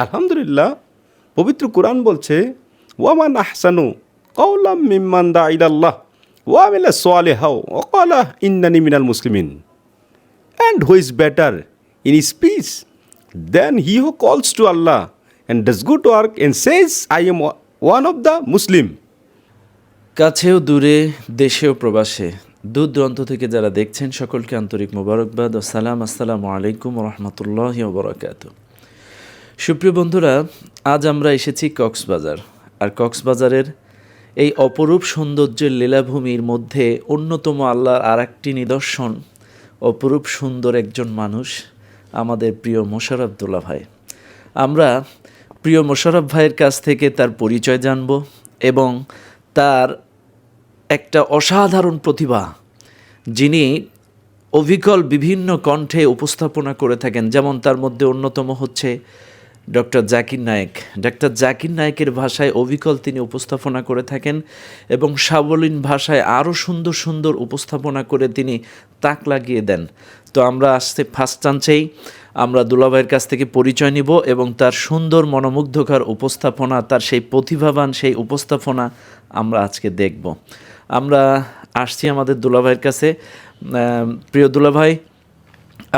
আলহামদুলিল্লাহ, পবিত্র কোরআন বলছে ওয়ামান আহসানু কাওলাম মিম্মান দা ইলাল্লাহ ওয়া আমিলা সালিহাও ওয়া ক্বালা ইন্নানি মিনাল মুসলিমিন। And who is better in his speech than he who calls to Allah and does good work and says, I am one of the Muslim? কাছেও দূরে, দেশেও প্রবাসে, দূর দূরান্ত থেকে যারা দেখছেন সকলকে আন্তরিক মোবারকবাদ ও সালাম। আসসালামু আলাইকুম রহমতুল্লাহি ওয়া বারাকাতুহু। সুপ্রিয় বন্ধুরা, আজ আমরা এসেছি কক্সবাজার। আর কক্সবাজারের এই অপরূপ সৌন্দর্যের লীলাভূমির মধ্যে অন্যতম আল্লাহর আর একটি নিদর্শন, অপরূপ সুন্দর একজন মানুষ, আমাদের প্রিয় মোশাররফ দুলা ভাই। আমরা প্রিয় মোশাররফ ভাইয়ের কাছ থেকে তার পরিচয় জানব এবং তার একটা অসাধারণ প্রতিভা, যিনি অবিকল বিভিন্ন কণ্ঠে উপস্থাপনা করে থাকেন। যেমন তার মধ্যে অন্যতম হচ্ছে ডক্টর জাকির নায়েক। ডক্টর জাকির নায়েকের ভাষায় অবিকল তিনি উপস্থাপনা করে থাকেন এবং সাবলীল ভাষায় আরও সুন্দর সুন্দর উপস্থাপনা করে তিনি তাক লাগিয়ে দেন। তো আমরা আসতে ফার্স্ট চান্সেই আমরা দুলাভাইয়ের কাছ থেকে পরিচয় নিব এবং তার সুন্দর মনোমুগ্ধকর উপস্থাপনা, তার সেই প্রতিভাবান সেই উপস্থাপনা আমরা আজকে দেখব। আমরা আসছি আমাদের দুলাভাইয়ের কাছে। প্রিয় দুলাভাই,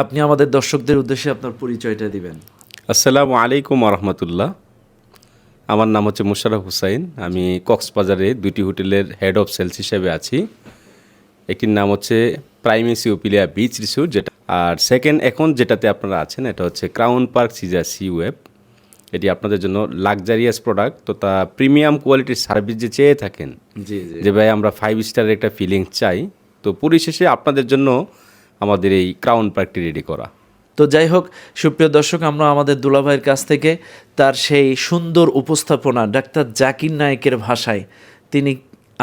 আপনি আমাদের দর্শকদের উদ্দেশ্যে আপনার পরিচয়টা দিবেন। আসসালামু আলাইকুম রহমতুল্লাহ। আমার নাম হচ্ছে মোশাররফ হুসাইন। আমি কক্সবাজারে দুটি হোটেলের হেড অফ সেলস হিসেবে আছি। একটির নাম হচ্ছে প্রাইমেসি ওপিলিয়া বিচ রিসোর্ট, যেটা আর সেকেন্ড এখন যেটাতে আপনারা আছেন এটা হচ্ছে crown park Caesar C web. এটি আপনাদের জন্য লাক্সারিয়াস প্রোডাক্ট, তো তা প্রিমিয়াম কোয়ালিটির সার্ভিস যে চেয়ে থাকেন, যে ভাই আমরা 5 স্টারের একটা ফিলিং চাই, তো পরিশেষে আপনাদের জন্য আমাদের এই ক্রাউন পার্কটি রেডি করা। তো যাই হোক, সুপ্রিয় দর্শক, আমরা আমাদের দুলাভাইয়ের কাছ থেকে তার সেই সুন্দর উপস্থাপনা ডাক্তার জাকির নায়েকের ভাষায় তিনি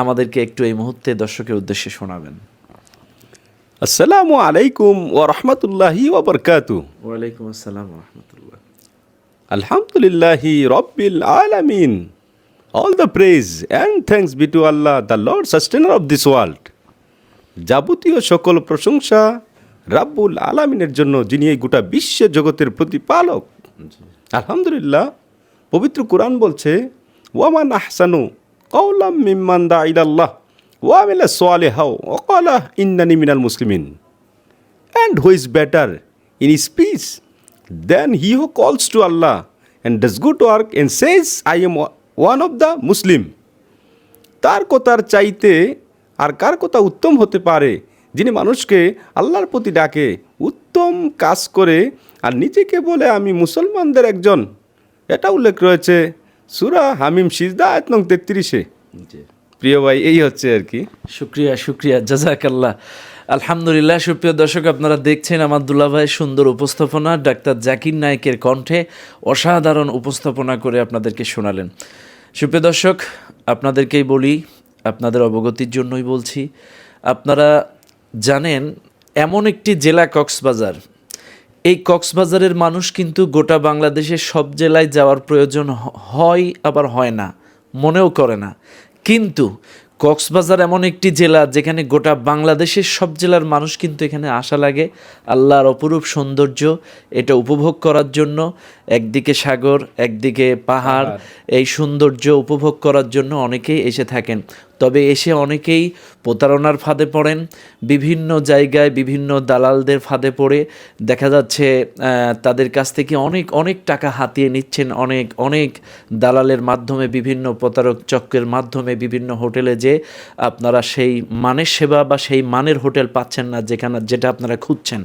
আমাদেরকে একটু এই মুহূর্তে দর্শকের উদ্দেশ্যে শোনাবেন। আসসালামু আলাইকুম ওয়া রাহমাতুল্লাহি ওয়া বারাকাতুহু। ওয়ালাইকুম আসসালাম ওয়া রাহমাতুল্লাহ। আলহামদুলিল্লাহি রাব্বিল আলামিন। All the praise and thanks be to Allah, the Lord sustainer of this world. যাবতীয় সকল প্রশংসা রাব্বুল আলামিনের জন্য, যিনি এই গোটা বিশ্ব জগতের প্রতিপালক। আলহামদুলিল্লাহ, পবিত্র কোরআন বলছে ওয়ামান আহসানু কাওলাম মিম্মান দা ইলাল্লাহ ওয়া আমিলা সালিহাও ওয়া ক্বালা ইন্নানি মিনাল মুসলিমিন। And who is better in his speech than he who calls to Allah and does good work and says, I am one of the Muslim? তার কথার চাইতে আর কার কথা উত্তম হতে পারে, যিনি মানুষকে আল্লাহর প্রতি ডাকে, উত্তম কাজ করে আর নিজেকে বলে আমি মুসলমানদের একজন। এটা উল্লেখ রয়েছে সূরা হামিম সিজদা আয়াত নং 33-এ। প্রিয় ভাই, এই হচ্ছে আর কি। শুক্রিয়া জাযাকাল্লাহ। আলহামদুলিল্লাহ। সুপ্রিয় দর্শক, আপনারা দেখছেন আমার দুলাভাইয়ের সুন্দর উপস্থাপনা, ডাক্তার জাকির নায়েকের কণ্ঠে অসাধারণ উপস্থাপনা করে আপনাদেরকে শোনালেন। সুপ্রিয় দর্শক, আপনাদেরকেই বলি, আপনাদের অবগতির জন্যই বলছি, আপনারা জানেন এমন একটি জেলা কক্সবাজার। এই কক্সবাজারের মানুষ কিন্তু গোটা বাংলাদেশের সব জেলায় যাওয়ার প্রয়োজন হয়, আবার হয় না, মনেও করে না। কিন্তু কক্সবাজার এমন একটি জেলা যেখানে গোটা বাংলাদেশের সব জেলার মানুষ কিন্তু এখানে আসা লাগে আল্লাহর অপরূপ সৌন্দর্য এটা উপভোগ করার জন্য। একদিকে সাগর, একদিকে পাহাড়, এই সৌন্দর্য উপভোগ করার জন্য অনেকেই এসে থাকেন। তবে এসে অনেকেই প্রতারণার ফাঁদে পড়েন, বিভিন্ন জায়গায় বিভিন্ন দালালদের ফাঁদে পড়ে দেখা যাচ্ছে তাদের কাছ থেকে অনেক অনেক টাকা হাতিয়ে নিচ্ছেন। অনেক দালালের মাধ্যমে, বিভিন্ন প্রতারক চক্রের মাধ্যমে বিভিন্ন হোটেলে যে আপনারা সেই মানের সেবা বা সেই মানের হোটেল পাচ্ছেন না যেটা আপনারা খুঁজছেন।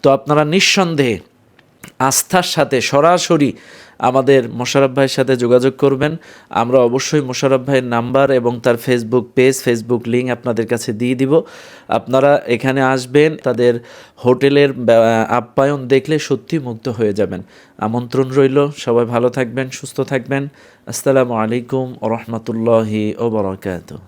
তো আপনারা নিঃসন্দেহে আস্থার সাথে সরাসরি আমাদের মোশাররফ ভাইয়ের সাথে যোগাযোগ করবেন। আমরা অবশ্যই মোশাররফ ভাইয়ের নাম্বার এবং তার ফেসবুক পেজ, ফেসবুক লিঙ্ক আপনাদের কাছে দিয়ে দিব। আপনারা এখানে আসবেন, তাদের হোটেলের আপ্যায়ন দেখলে সত্যি মুগ্ধ হয়ে যাবেন। আমন্ত্রণ রইল। সবাই ভালো থাকবেন, সুস্থ থাকবেন। আসসালামু আলাইকুম ওয়া রাহমাতুল্লাহি ওয়া বারাকাতুহু।